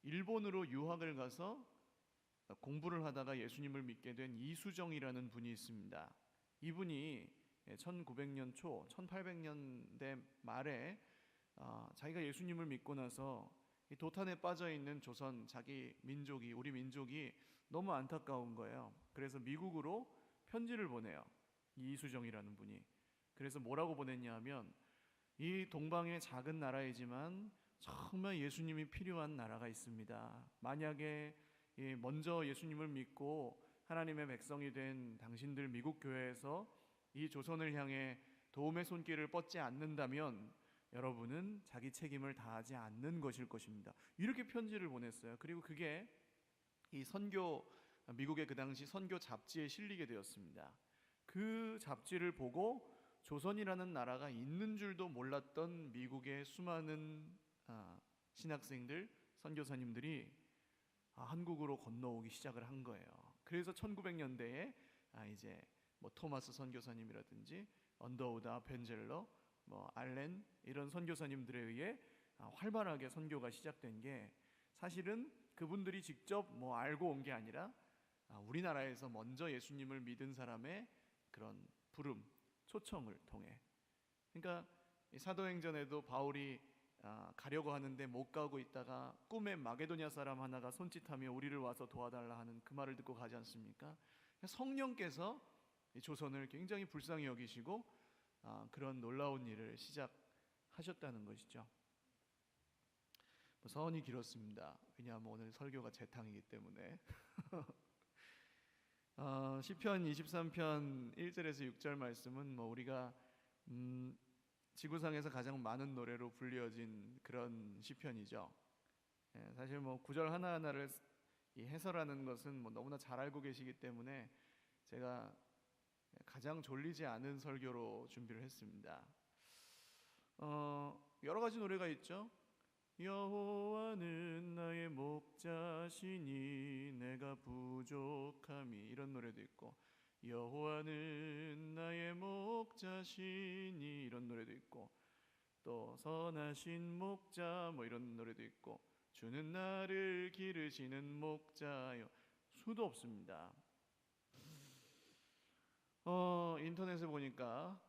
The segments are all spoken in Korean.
일본으로 유학을 가서 공부를 하다가 예수님을 믿게 된 이수정이라는 분이 있습니다. 이분이 1900년 초 1800년대 말에 자기가 예수님을 믿고 나서 이 도탄에 빠져 있는 조선 자기 민족이, 우리 민족이 너무 안타까운 거예요. 그래서 미국으로 편지를 보내요, 이수정이라는 분이. 그래서 뭐라고 보냈냐 하면, 이 동방의 작은 나라이지만 정말 예수님이 필요한 나라가 있습니다. 만약에 먼저 예수님을 믿고 하나님의 백성이 된 당신들 미국 교회에서 이 조선을 향해 도움의 손길을 뻗지 않는다면 여러분은 자기 책임을 다하지 않는 것일 것입니다. 이렇게 편지를 보냈어요. 그리고 그게 이 선교, 미국의 그 당시 선교 잡지에 실리게 되었습니다. 그 잡지를 보고 조선이라는 나라가 있는 줄도 몰랐던 미국의 수많은 신학생들, 선교사님들이 한국으로 건너오기 시작을 한 거예요. 그래서 1900년대에 이제 뭐 토마스 선교사님이라든지 언더우드, 벤젤러, 알렌 이런 선교사님들에 의해 활발하게 선교가 시작된 게, 사실은 그분들이 직접 알고 온 게 아니라 우리나라에서 먼저 예수님을 믿은 사람의 그런 부름, 초청을 통해. 그러니까 사도행전에도 바울이 가려고 하는데 못 가고 있다가 꿈에 마게도냐 사람 하나가 손짓하며 우리를 와서 도와달라 하는 그 말을 듣고 가지 않습니까? 성령께서 조선을 굉장히 불쌍히 여기시고 그런 놀라운 일을 시작하셨다는 것이죠. 서원이 길었습니다. 왜냐하면 오늘 설교가 재탕이기 때문에. 시편 23편 1절에서 6절 말씀은 우리가 지구상에서 가장 많은 노래로 불리어진 그런 시편이죠. 사실 구절 하나하나를 해설하는 것은 너무나 잘 알고 계시기 때문에 제가 가장 졸리지 않은 설교로 준비를 했습니다. 여러 가지 노래가 있죠. 여호와는 나의 목자시니 내가 부족함이, 이런 노래도 있고, 여호와는 나의 목자시니 이런 노래도 있고, 또 선하신 목자 이런 노래도 있고, 주는 나를 기르시는 목자요, 수도 없습니다. 인터넷에 보니까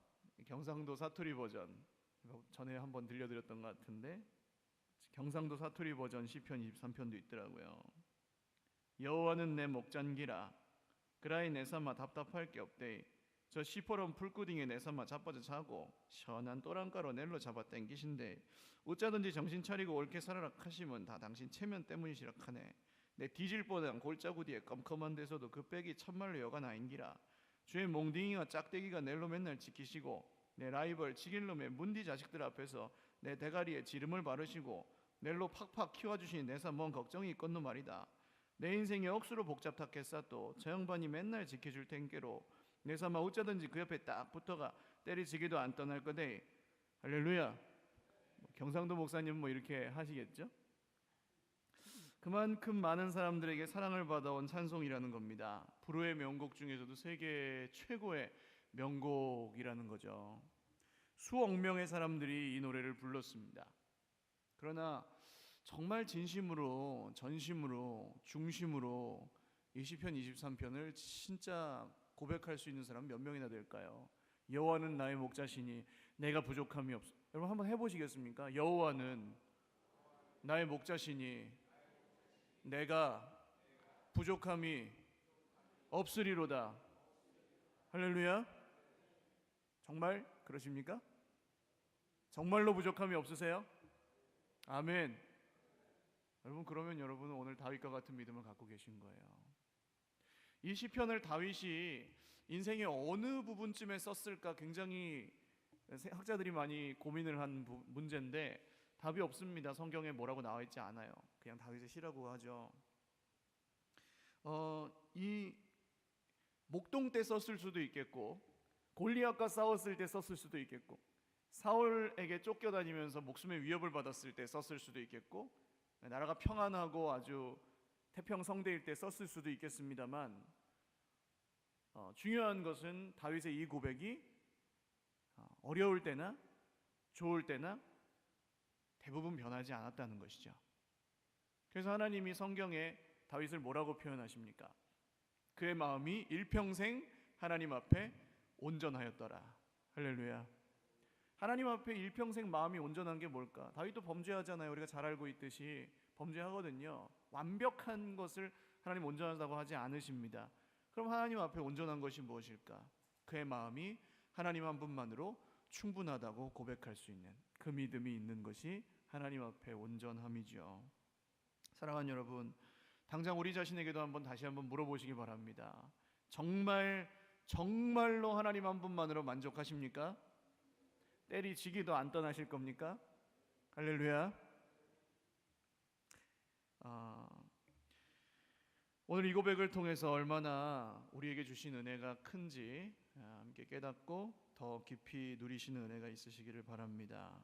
경상도 사투리 버전, 전에 한번 들려드렸던 것 같은데 경상도 사투리 버전 시편 23편도 있더라고요. 여호와는 내 목잔기라 그라이 내 삼아 답답할 게 없대. 저 시퍼런 풀꾸딩에 내 삼아 자빠져 자고 시원한 또랑가로 넬로 잡아 땡기신데 어쩌든지 정신 차리고 옳게 살아라 하시면 다 당신 체면 때문이시라 하네. 내 뒤질 뻔한 골짜구디에 껌껌한 데서도 그 빽이 참말로 여간 아닌기라. 주의 몽딩이와 짝대기가 넬로 맨날 지키시고 내 라이벌 지길놈의 문디 자식들 앞에서 내 대가리에 지름을 바르시고 넬로 팍팍 키워주시니 내사 뭔 걱정이 있건노 말이다. 내 인생이 억수로 복잡하겠사도 저 양반이 맨날 지켜줄 텐께로 내삼아 어쩌든지 그 옆에 딱 붙어가 때리지기도 안 떠날 거대. 할렐루야. 경상도 목사님 이렇게 하시겠죠? 그만큼 많은 사람들에게 사랑을 받아온 찬송이라는 겁니다. 불후의 명곡 중에서도 세계 최고의 명곡이라는 거죠. 수억 명의 사람들이 이 노래를 불렀습니다. 그러나 정말 진심으로, 전심으로, 중심으로 이 시편 23편을 진짜 고백할 수 있는 사람은 몇 명이나 될까요? 여호와는 나의 목자시니 내가 부족함이 없어. 여러분 한번 해보시겠습니까? 여호와는 나의 목자시니 내가 부족함이 없으리로다. 할렐루야. 정말 그러십니까? 정말로 부족함이 없으세요? 아멘. 여러분, 그러면 여러분은 오늘 다윗과 같은 믿음을 갖고 계신 거예요. 이 시편을 다윗이 인생의 어느 부분쯤에 썼을까 굉장히 학자들이 많이 고민을 한 문제인데 답이 없습니다. 성경에 뭐라고 나와 있지 않아요. 그냥 다윗의 시라고 하죠. 이 목동 때 썼을 수도 있겠고, 골리앗과 싸웠을 때 썼을 수도 있겠고, 사울에게 쫓겨다니면서 목숨의 위협을 받았을 때 썼을 수도 있겠고, 나라가 평안하고 아주 태평성대일 때 썼을 수도 있겠습니다만, 중요한 것은 다윗의 이 고백이 어려울 때나 좋을 때나 대부분 변하지 않았다는 것이죠. 그래서 하나님이 성경에 다윗을 뭐라고 표현하십니까? 그의 마음이 일평생 하나님 앞에 온전하였더라. 할렐루야. 하나님 앞에 일평생 마음이 온전한 게 뭘까? 다윗도 범죄하잖아요. 우리가 잘 알고 있듯이 범죄하거든요. 완벽한 것을 하나님 온전하다고 하지 않으십니다. 그럼 하나님 앞에 온전한 것이 무엇일까? 그의 마음이 하나님 한 분만으로 충분하다고 고백할 수 있는 그 믿음이 있는 것이 하나님 앞에 온전함이죠. 사랑하는 여러분, 당장 우리 자신에게도 다시 한번 물어보시기 바랍니다. 정말로 하나님 한 분만으로 만족하십니까? 때리지기도 안 떠나실 겁니까? 할렐루야. 오늘 이 고백을 통해서 얼마나 우리에게 주신 은혜가 큰지 함께 깨닫고 더 깊이 누리시는 은혜가 있으시기를 바랍니다.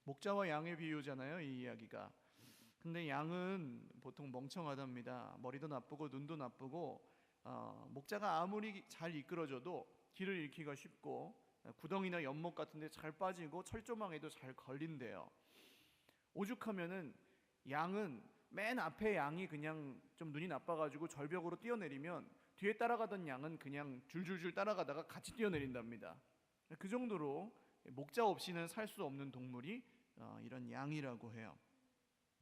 목자와 양의 비유잖아요, 이 이야기가. 근데 양은 보통 멍청하답니다. 머리도 나쁘고 눈도 나쁘고 목자가 아무리 잘 이끌어줘도 길을 잃기가 쉽고 구덩이나 연못 같은 데 잘 빠지고 철조망에도 잘 걸린대요. 오죽하면은 양은 맨 앞에 양이 그냥 좀 눈이 나빠가지고 절벽으로 뛰어내리면 뒤에 따라가던 양은 그냥 줄줄줄 따라가다가 같이 뛰어내린답니다. 그 정도로 목자 없이는 살 수 없는 동물이 이런 양이라고 해요.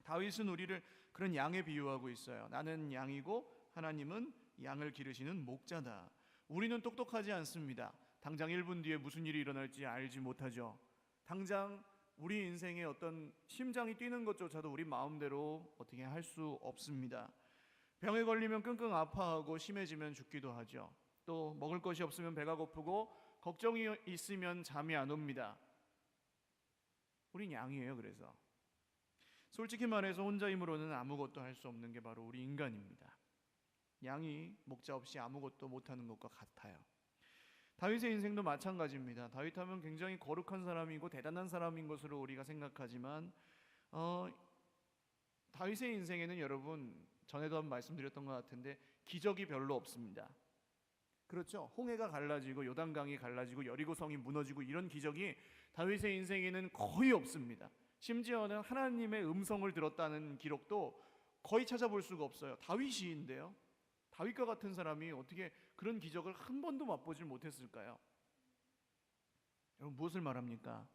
다윗은 우리를 그런 양에 비유하고 있어요. 나는 양이고 하나님은 양을 기르시는 목자다. 우리는 똑똑하지 않습니다. 당장 1분 뒤에 무슨 일이 일어날지 알지 못하죠. 당장 우리 인생에 어떤 심장이 뛰는 것조차도 우리 마음대로 어떻게 할 수 없습니다. 병에 걸리면 끙끙 아파하고 심해지면 죽기도 하죠. 또 먹을 것이 없으면 배가 고프고 걱정이 있으면 잠이 안 옵니다. 우린 양이에요. 그래서 솔직히 말해서 혼자 힘으로는 아무것도 할 수 없는 게 바로 우리 인간입니다. 양이 목자 없이 아무것도 못하는 것과 같아요. 다윗의 인생도 마찬가지입니다. 다윗하면 굉장히 거룩한 사람이고 대단한 사람인 것으로 우리가 생각하지만 다윗의 인생에는 여러분 전에도 한번 말씀드렸던 것 같은데 기적이 별로 없습니다. 그렇죠? 홍해가 갈라지고 요단강이 갈라지고 여리고성이 무너지고 이런 기적이 다윗의 인생에는 거의 없습니다. 심지어는 하나님의 음성을 들었다는 기록도 거의 찾아볼 수가 없어요. 다윗이인데요. 다윗과 같은 사람이 어떻게 그런 기적을 한 번도 맛보질 못했을까요? 여러분 무엇을 말합니까?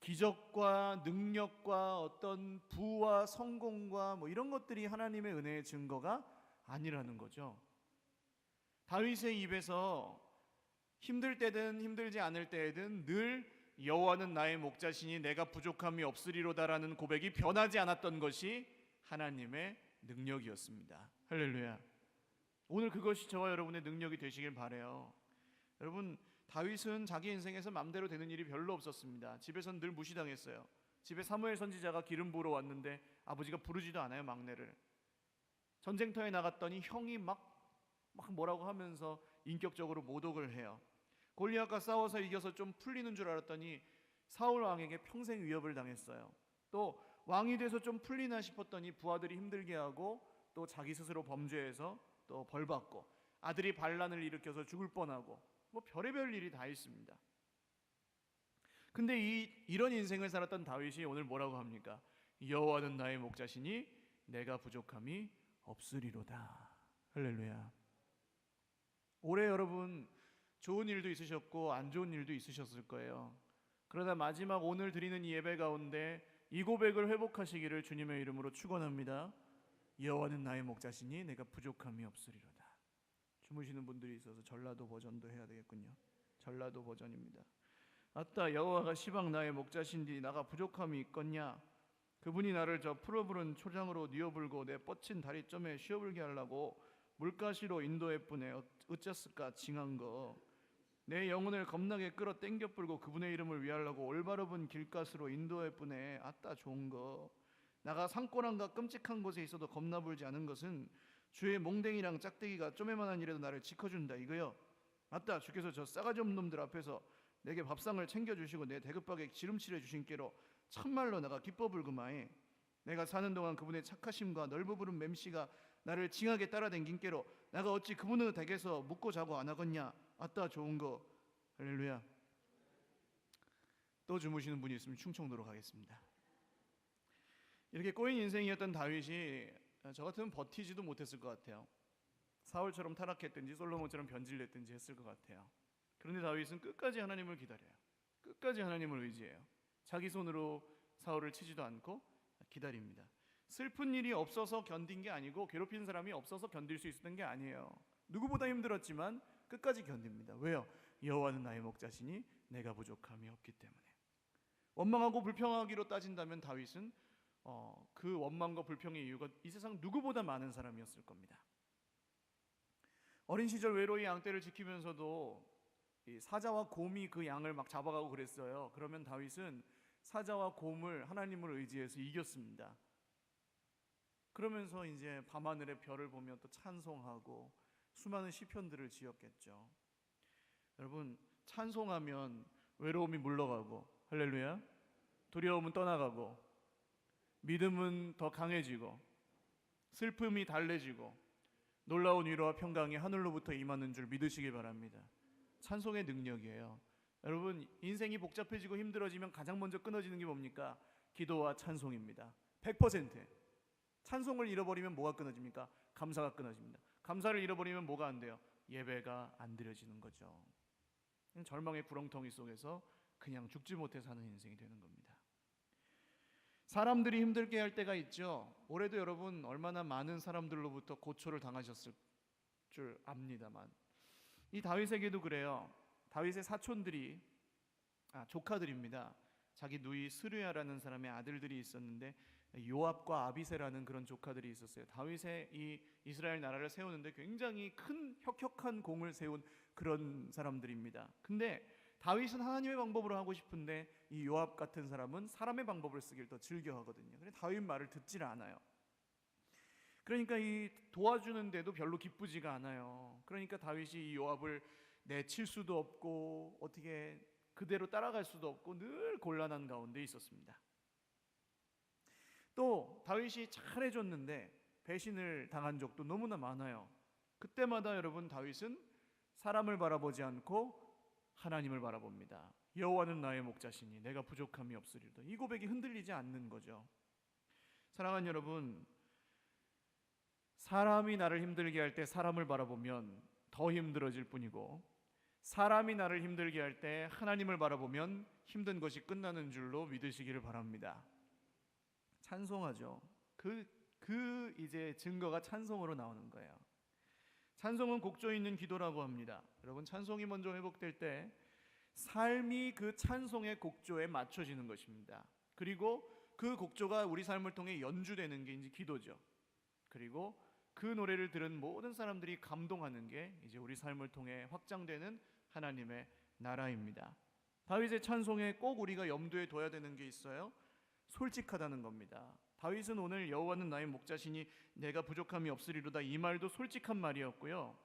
기적과 능력과 어떤 부와 성공과 이런 것들이 하나님의 은혜의 증거가 아니라는 거죠. 다윗의 입에서 힘들 때든 힘들지 않을 때든 늘 여호와는 나의 목자시니 내가 부족함이 없으리로다라는 고백이 변하지 않았던 것이 하나님의 능력이었습니다. 할렐루야. 오늘 그것이 저와 여러분의 능력이 되시길 바라요. 여러분 다윗은 자기 인생에서 맘대로 되는 일이 별로 없었습니다. 집에서는 늘 무시당했어요. 집에 사무엘 선지자가 기름 부으러 왔는데 아버지가 부르지도 않아요. 막내를. 전쟁터에 나갔더니 형이 막 뭐라고 하면서 인격적으로 모독을 해요. 골리앗과 싸워서 이겨서 좀 풀리는 줄 알았더니 사울 왕에게 평생 위협을 당했어요. 또 왕이 돼서 좀 풀리나 싶었더니 부하들이 힘들게 하고 또 자기 스스로 범죄해서 또 벌받고 아들이 반란을 일으켜서 죽을 뻔하고 별의별 일이 다 있습니다. 근데 이런 인생을 살았던 다윗이 오늘 뭐라고 합니까? 여호와는 나의 목자시니 내가 부족함이 없으리로다. 할렐루야. 올해 여러분 좋은 일도 있으셨고 안 좋은 일도 있으셨을 거예요. 그러나 마지막 오늘 드리는 이 예배 가운데 이 고백을 회복하시기를 주님의 이름으로 축원합니다. 여호와는 나의 목자시니 내가 부족함이 없으리로다. 주무시는 분들이 있어서 전라도 버전도 해야 되겠군요. 전라도 버전입니다. 아따 여호와가 시방 나의 목자신디 나가 부족함이 있겠냐. 그분이 나를 저 푸르푸른 초장으로 뉘어불고 내 뻗친 다리점에 쉬어불게 하려고 물가시로 인도해 뿌네 어쩌을까 징한 거. 내 영혼을 겁나게 끌어 땡겨 불고 그분의 이름을 위하려고 올바르분 길가스로 인도해 뿌네. 아따 좋은 거. 나가 산고랑과 끔찍한 곳에 있어도 겁나 불지 않은 것은 주의 몽댕이랑 짝대기가 쪼매만한 일에도 나를 지켜준다 이거요. 아따 주께서 저 싸가지 없는 놈들 앞에서 내게 밥상을 챙겨주시고 내 대급박에 기름칠해 주신 게로 참말로 내가 기뻐 불그마에. 내가 사는 동안 그분의 착하심과 넓어부른 맴씨가 나를 징하게 따라댕긴 게로 내가 어찌 그분의 댁에서 묵고 자고 안 하겠냐. 아따 좋은 거. 할렐루야. 또 주무시는 분이 있으면 충청도로 가겠습니다. 이렇게 꼬인 인생이었던 다윗이 저 같으면 버티지도 못했을 것 같아요. 사울처럼 타락했든지 솔로몬처럼 변질됐든지 했을 것 같아요. 그런데 다윗은 끝까지 하나님을 기다려요. 끝까지 하나님을 의지해요. 자기 손으로 사울을 치지도 않고 기다립니다. 슬픈 일이 없어서 견딘 게 아니고 괴롭힌 사람이 없어서 견딜 수 있었던 게 아니에요. 누구보다 힘들었지만 끝까지 견딥니다. 왜요? 여호와는 나의 목자시니 내가 부족함이 없기 때문에. 원망하고 불평하기로 따진다면 다윗은 그 원망과 불평의 이유가 이 세상 누구보다 많은 사람이었을 겁니다. 어린 시절 외로이 양떼를 지키면서도 이 사자와 곰이 그 양을 막 잡아가고 그랬어요. 그러면 다윗은 사자와 곰을 하나님을 의지해서 이겼습니다. 그러면서 이제 밤하늘의 별을 보며 또 찬송하고 수많은 시편들을 지었겠죠. 여러분, 찬송하면 외로움이 물러가고, 할렐루야, 두려움은 떠나가고, 믿음은 더 강해지고, 슬픔이 달래지고, 놀라운 위로와 평강이 하늘로부터 임하는 줄 믿으시기 바랍니다. 찬송의 능력이에요. 여러분, 인생이 복잡해지고 힘들어지면 가장 먼저 끊어지는 게 뭡니까? 기도와 찬송입니다. 100%. 찬송을 잃어버리면 뭐가 끊어집니까? 감사가 끊어집니다. 감사를 잃어버리면 뭐가 안 돼요? 예배가 안 드려지는 거죠. 절망의 구렁텅이 속에서 그냥 죽지 못해 사는 인생이 되는 겁니다. 사람들이 힘들게 할 때가 있죠. 올해도 여러분 얼마나 많은 사람들로부터 고초를 당하셨을 줄 압니다만, 이 다윗에게도 그래요. 다윗의 사촌들이 조카들입니다. 자기 누이 스르야라는 사람의 아들들이 있었는데 요압과 아비새라는 그런 조카들이 있었어요. 다윗의 이 이스라엘 나라를 세우는데 굉장히 큰 혁혁한 공을 세운 그런 사람들입니다. 근데 다윗은 하나님의 방법으로 하고 싶은데 이 요압 같은 사람은 사람의 방법을 쓰기를 더 즐겨하거든요. 그래서 다윗 말을 듣질 않아요. 그러니까 이 도와주는데도 별로 기쁘지가 않아요. 그러니까 다윗이 이 요압을 내칠 수도 없고 어떻게 그대로 따라갈 수도 없고 늘 곤란한 가운데 있었습니다. 또 다윗이 잘해줬는데 배신을 당한 적도 너무나 많아요. 그때마다 여러분 다윗은 사람을 바라보지 않고 하나님을 바라봅니다. 여호와는 나의 목자시니 내가 부족함이 없으리로다. 이 고백이 흔들리지 않는 거죠. 사랑하는 여러분, 사람이 나를 힘들게 할 때 사람을 바라보면 더 힘들어질 뿐이고, 사람이 나를 힘들게 할 때 하나님을 바라보면 힘든 것이 끝나는 줄로 믿으시기를 바랍니다. 찬송하죠. 그 이제 증거가 찬송으로 나오는 거예요. 찬송은 곡조 있는 기도라고 합니다. 여러분, 찬송이 먼저 회복될 때 삶이 그 찬송의 곡조에 맞춰지는 것입니다. 그리고 그 곡조가 우리 삶을 통해 연주되는 게 이제 기도죠. 그리고 그 노래를 들은 모든 사람들이 감동하는 게 이제 우리 삶을 통해 확장되는 하나님의 나라입니다. 다윗의 찬송에 꼭 우리가 염두에 둬야 되는 게 있어요. 솔직하다는 겁니다. 다윗은 오늘 여호와는 나의 목자시니 내가 부족함이 없으리로다, 이 말도 솔직한 말이었고요.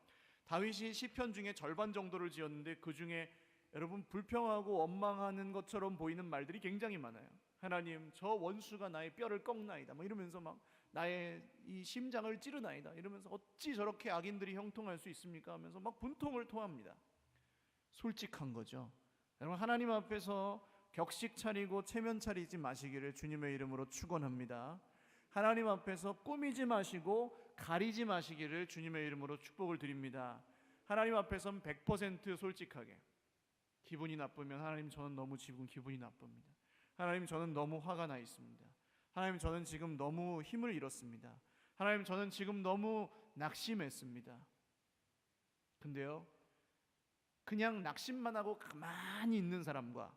다윗이 시편 중에 절반 정도를 지었는데 그 중에 여러분 불평하고 원망하는 것처럼 보이는 말들이 굉장히 많아요. 하나님, 저 원수가 나의 뼈를 꺾나이다 뭐 이러면서 막 나의 이 심장을 찌르나이다 이러면서 어찌 저렇게 악인들이 형통할 수 있습니까 하면서 막 분통을 토합니다. 솔직한 거죠. 여러분, 하나님 앞에서 격식 차리고 체면 차리지 마시기를 주님의 이름으로 축원합니다. 하나님 앞에서 꾸미지 마시고 가리지 마시기를 주님의 이름으로 축복을 드립니다. 하나님 앞에서는 100% 솔직하게, 기분이 나쁘면 하나님 저는 너무 지금 기분이 나쁩니다. 하나님 저는 너무 화가 나 있습니다. 하나님 저는 지금 너무 힘을 잃었습니다. 하나님 저는 지금 너무 낙심했습니다. 근데요, 그냥 낙심만 하고 가만히 있는 사람과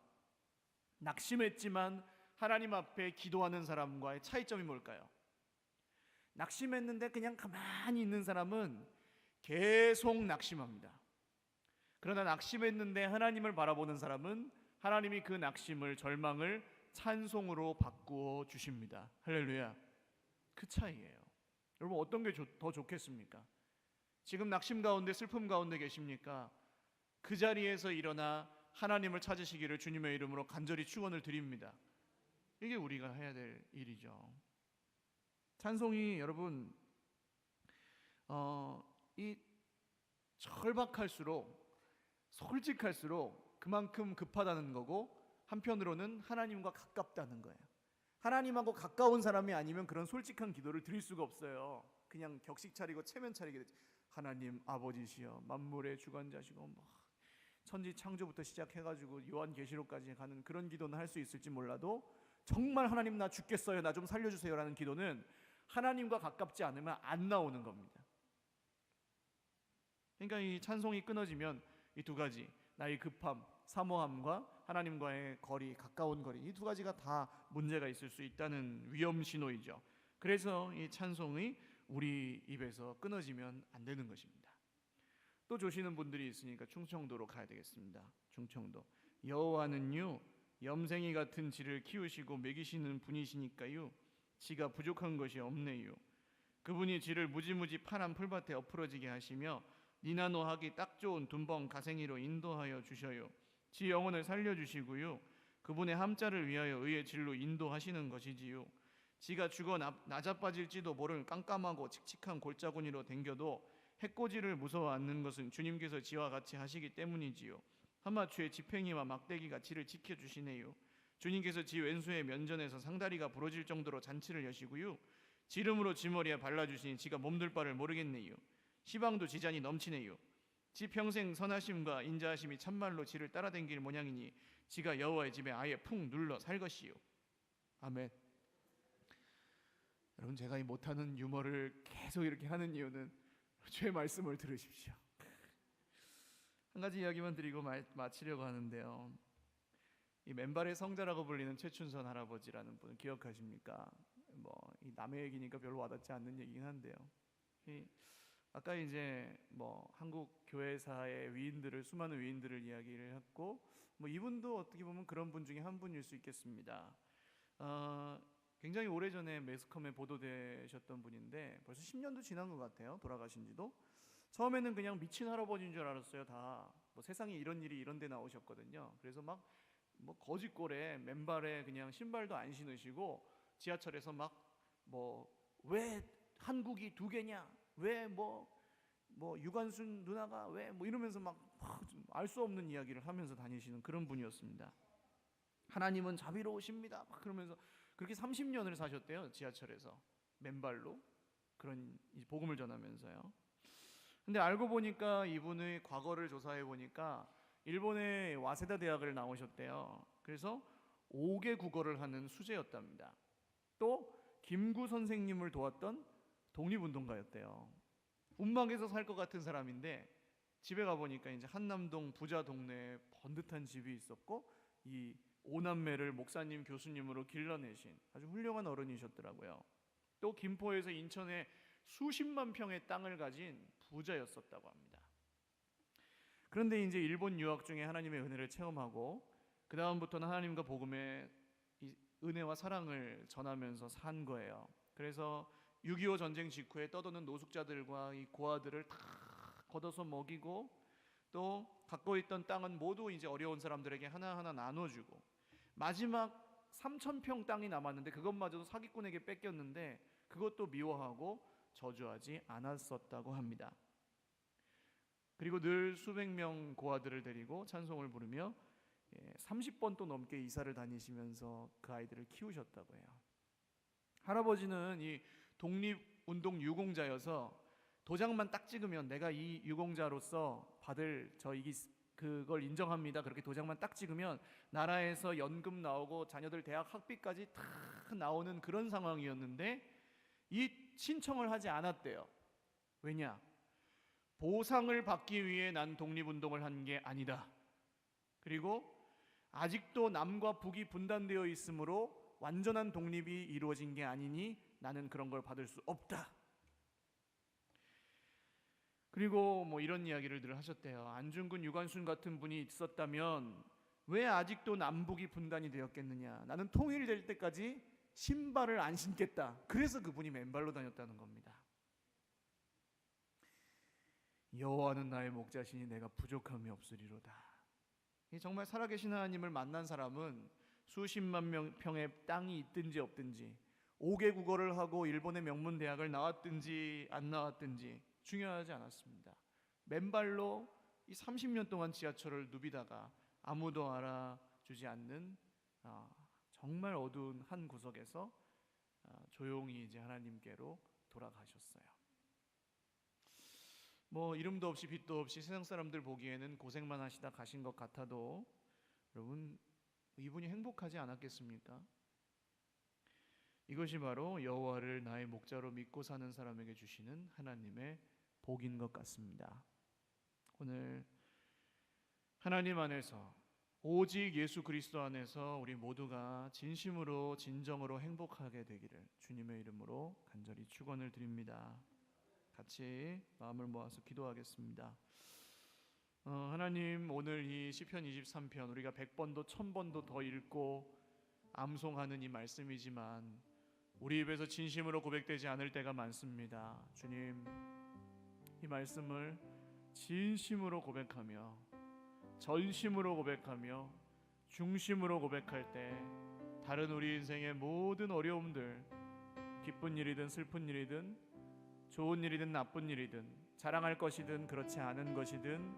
낙심했지만 하나님 앞에 기도하는 사람과의 차이점이 뭘까요? 낙심했는데 그냥 가만히 있는 사람은 계속 낙심합니다. 그러나 낙심했는데 하나님을 바라보는 사람은 하나님이 그 낙심을, 절망을 찬송으로 바꾸어 주십니다. 할렐루야. 그 차이예요. 여러분, 어떤 게 더 좋겠습니까? 지금 낙심 가운데, 슬픔 가운데 계십니까? 그 자리에서 일어나 하나님을 찾으시기를 주님의 이름으로 간절히 축원을 드립니다. 이게 우리가 해야 될 일이죠. 찬송이 여러분 이 절박할수록, 솔직할수록 그만큼 급하다는 거고, 한편으로는 하나님과 가깝다는 거예요. 하나님하고 가까운 사람이 아니면 그런 솔직한 기도를 드릴 수가 없어요. 그냥 격식 차리고 체면 차리게 되지. 하나님 아버지시여 만물의 주관자시고 뭐 천지 창조부터 시작해가지고 요한계시록까지 가는 그런 기도는 할 수 있을지 몰라도 정말 하나님 나 죽겠어요, 나 좀 살려주세요 라는 기도는 하나님과 가깝지 않으면 안 나오는 겁니다. 그러니까 이 찬송이 끊어지면 이 두 가지, 나의 급함, 사모함과 하나님과의 거리, 가까운 거리, 이 두 가지가 다 문제가 있을 수 있다는 위험 신호이죠. 그래서 이 찬송이 우리 입에서 끊어지면 안 되는 것입니다. 또 조시는 분들이 있으니까 충청도로 가야 되겠습니다. 충청도. 여호와는요 염생이 같은 지를 키우시고 먹이시는 분이시니까요 지가 부족한 것이 없네요. 그분이 지를 무지무지 파란 풀밭에 엎으러지게 하시며 니나노 하기 딱 좋은 둔벙 가생이로 인도하여 주셔요. 지 영혼을 살려주시고요 그분의 함자를 위하여 의의 질로 인도하시는 것이지요. 지가 죽어 나자빠질지도 모를 깜깜하고 칙칙한 골짜구니로 댕겨도 해코지를 무서워 않는 것은 주님께서 지와 같이 하시기 때문이지요. 하마추의 지팽이와 막대기가 지를 지켜주시네요. 주님께서 지 왼수의 면전에서 상다리가 부러질 정도로 잔치를 여시고요 지름으로 지 머리에 발라주시니 지가 몸둘 바를 모르겠네요. 시방도 지잔이 넘치네요. 지 평생 선하심과 인자하심이 참말로 지를 따라댕길 모양이니 지가 여호와의 집에 아예 푹 눌러 살 것이요. 아멘. 여러분 제가 이 못하는 유머를 계속 이렇게 하는 이유는 주의 말씀을 들으십시오. 한 가지 이야기만 드리고 마치려고 하는데요. 이 맨발의 성자라고 불리는 최춘선 할아버지라는 분 기억하십니까? 이 남의 얘기니까 별로 와닿지 않는 얘기긴 한데요. 아까 이제 한국 교회사의 위인들을 수많은 위인들을 이야기를 했고 이분도 어떻게 보면 그런 분 중에 한 분일 수 있겠습니다. 굉장히 오래전에 매스컴에 보도되셨던 분인데 벌써 10년도 지난 것 같아요. 돌아가신 지도. 처음에는 그냥 미친 할아버지인 줄 알았어요. 다 세상에 이런 일이 이런 데 나오셨거든요. 그래서 거짓골에 맨발에 그냥 신발도 안 신으시고 지하철에서 왜 한국이 두 개냐, 왜 유관순 누나가 왜 이러면서 알 수 없는 이야기를 하면서 다니시는 그런 분이었습니다. 하나님은 자비로우십니다 그러면서 그렇게 30년을 사셨대요. 지하철에서 맨발로 그런 복음을 전하면서요. 근데 알고 보니까 이분의 과거를 조사해 보니까 일본의 와세다 대학을 나오셨대요. 그래서 5개 국어를 하는 수재였답니다. 또 김구 선생님을 도왔던 독립운동가였대요. 운막에서 살 것 같은 사람인데 집에 가보니까 이제 한남동 부자 동네에 번듯한 집이 있었고 이 5남매를 목사님 교수님으로 길러내신 아주 훌륭한 어른이셨더라고요. 또 김포에서 인천에 수십만 평의 땅을 가진 부자였었다고 합니다. 그런데 이제 일본 유학 중에 하나님의 은혜를 체험하고 그 다음부터는 하나님과 복음의 이 은혜와 사랑을 전하면서 산 거예요. 그래서 6.25 전쟁 직후에 떠도는 노숙자들과 이 고아들을 다 걷어서 먹이고 또 갖고 있던 땅은 모두 이제 어려운 사람들에게 하나하나 나눠주고 마지막 3,000평 땅이 남았는데 그것마저도 사기꾼에게 뺏겼는데 그것도 미워하고 저주하지 않았었다고 합니다. 그리고 늘 수백 명 고아들을 데리고 찬송을 부르며 30번 또 넘게 이사를 다니시면서 그 아이들을 키우셨다고 해요. 할아버지는 이 독립운동 유공자여서 도장만 딱 찍으면 내가 이 유공자로서 받을 그걸 인정합니다. 그렇게 도장만 딱 찍으면 나라에서 연금 나오고 자녀들 대학 학비까지 다 나오는 그런 상황이었는데 이 신청을 하지 않았대요. 왜냐? 보상을 받기 위해 난 독립운동을 한 게 아니다. 그리고 아직도 남과 북이 분단되어 있으므로 완전한 독립이 이루어진 게 아니니 나는 그런 걸 받을 수 없다. 그리고 이런 이야기를 늘 하셨대요. 안중근 유관순 같은 분이 있었다면 왜 아직도 남북이 분단이 되었겠느냐. 나는 통일될 때까지 신발을 안 신겠다. 그래서 그분이 맨발로 다녔다는 겁니다. 여호와는 나의 목자시니 내가 부족함이 없으리로다. 정말 살아계신 하나님을 만난 사람은 수십만 평의 땅이 있든지 없든지 5개 국어를 하고 일본의 명문 대학을 나왔든지 안 나왔든지 중요하지 않았습니다. 맨발로 이 30년 동안 지하철을 누비다가 아무도 알아주지 않는 정말 어두운 한 구석에서 조용히 이제 하나님께로 돌아가셨어요. 뭐 이름도 없이 빛도 없이 세상 사람들 보기에는 고생만 하시다 가신 것 같아도 여러분, 이분이 행복하지 않았겠습니까? 이것이 바로 여호와를 나의 목자로 믿고 사는 사람에게 주시는 하나님의 복인 것 같습니다. 오늘 하나님 안에서, 오직 예수 그리스도 안에서 우리 모두가 진심으로 진정으로 행복하게 되기를 주님의 이름으로 간절히 축원을 드립니다. 같이 마음을 모아서 기도하겠습니다. 하나님, 오늘 이 시편 23편 우리가 100번도 1000번도 더 읽고 암송하는 이 말씀이지만 우리 입에서 진심으로 고백되지 않을 때가 많습니다. 주님, 이 말씀을 진심으로 고백하며 전심으로 고백하며 중심으로 고백할 때 다른 우리 인생의 모든 어려움들, 기쁜 일이든 슬픈 일이든 좋은 일이든 나쁜 일이든 자랑할 것이든 그렇지 않은 것이든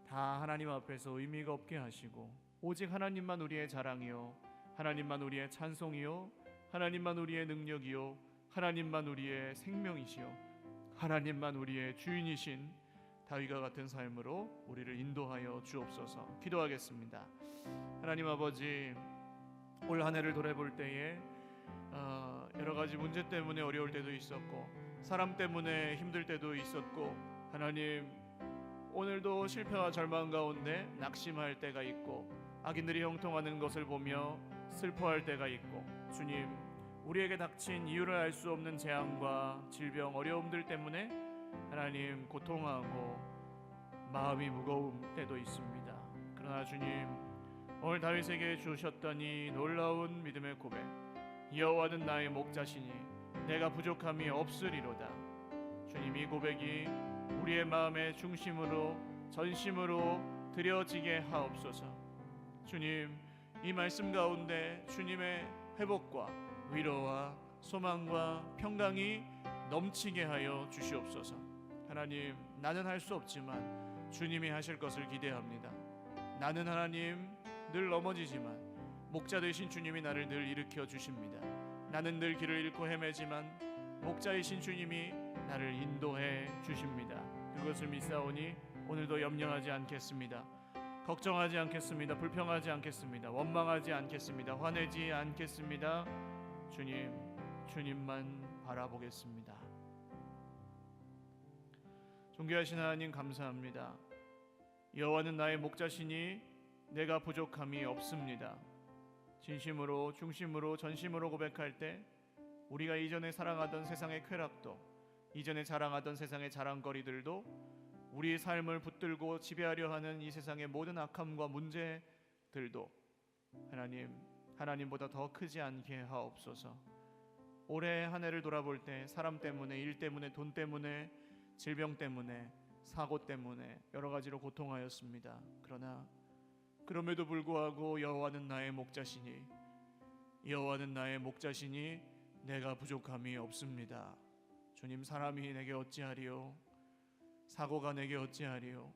다 하나님 앞에서 의미가 없게 하시고 오직 하나님만 우리의 자랑이요, 하나님만 우리의 찬송이요, 하나님만 우리의 능력이요, 하나님만 우리의 생명이시요, 하나님만 우리의 주인이신 다윗과 같은 삶으로 우리를 인도하여 주옵소서. 기도하겠습니다. 하나님 아버지, 올 한 해를 돌아볼 때에 여러 가지 문제 때문에 어려울 때도 있었고 사람 때문에 힘들 때도 있었고, 하나님, 오늘도 실패와 절망 가운데 낙심할 때가 있고 악인들이 형통하는 것을 보며 슬퍼할 때가 있고, 주님, 우리에게 닥친 이유를 알 수 없는 재앙과 질병, 어려움들 때문에 하나님 고통하고 마음이 무거운 때도 있습니다. 그러나 주님, 오늘 다윗에게 주셨던 이 놀라운 믿음의 고백, 여호와는 나의 목자시니 내가 부족함이 없으리로다. 주님, 이 고백이 우리의 마음의 중심으로 전심으로 드려지게 하옵소서. 주님, 이 말씀 가운데 주님의 회복과 위로와 소망과 평강이 넘치게 하여 주시옵소서. 하나님, 나는 할 수 없지만 주님이 하실 것을 기대합니다. 나는 하나님 늘 넘어지지만 목자 되신 주님이 나를 늘 일으켜 주십니다. 나는 늘 길을 잃고 헤매지만 목자이신 주님이 나를 인도해 주십니다. 그것을 믿사오니 오늘도 염려하지 않겠습니다. 걱정하지 않겠습니다. 불평하지 않겠습니다. 원망하지 않겠습니다. 화내지 않겠습니다. 주님만 바라보겠습니다. 존귀하신 하나님, 감사합니다. 여호와는 나의 목자시니 내가 부족함이 없습니다. 진심으로 중심으로 전심으로 고백할 때 우리가 이전에 사랑하던 세상의 쾌락도, 이전에 자랑하던 세상의 자랑거리들도, 우리의 삶을 붙들고 지배하려 하는 이 세상의 모든 악함과 문제들도 하나님보다 더 크지 않게 하옵소서. 올해 한 해를 돌아볼 때 사람 때문에, 일 때문에, 돈 때문에, 질병 때문에, 사고 때문에 여러 가지로 고통하였습니다. 그러나 그럼에도 불구하고 여호와는 나의 목자시니, 여호와는 나의 목자시니 내가 부족함이 없습니다. 주님, 사람이 내게 어찌하리요? 사고가 내게 어찌하리요?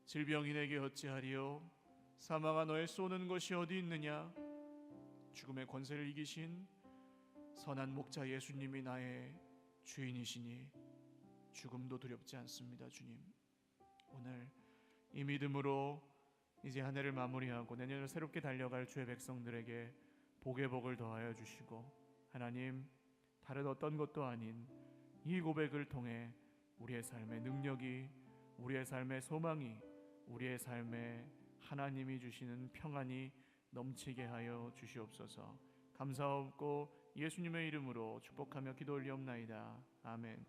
질병이 내게 어찌하리요? 사망아, 너의 쏘는 것이 어디 있느냐? 죽음의 권세를 이기신 선한 목자 예수님이 나의 주인이시니 죽음도 두렵지 않습니다. 주님, 오늘 이 믿음으로 이제 한 해를 마무리하고 내년을 새롭게 달려갈 주의 백성들에게 복의 복을 더하여 주시고, 하나님, 다른 어떤 것도 아닌 이 고백을 통해 우리의 삶의 능력이, 우리의 삶의 소망이, 우리의 삶에 하나님이 주시는 평안이 넘치게 하여 주시옵소서. 감사하고 예수님의 이름으로 축복하며 기도 올리옵나이다. 아멘.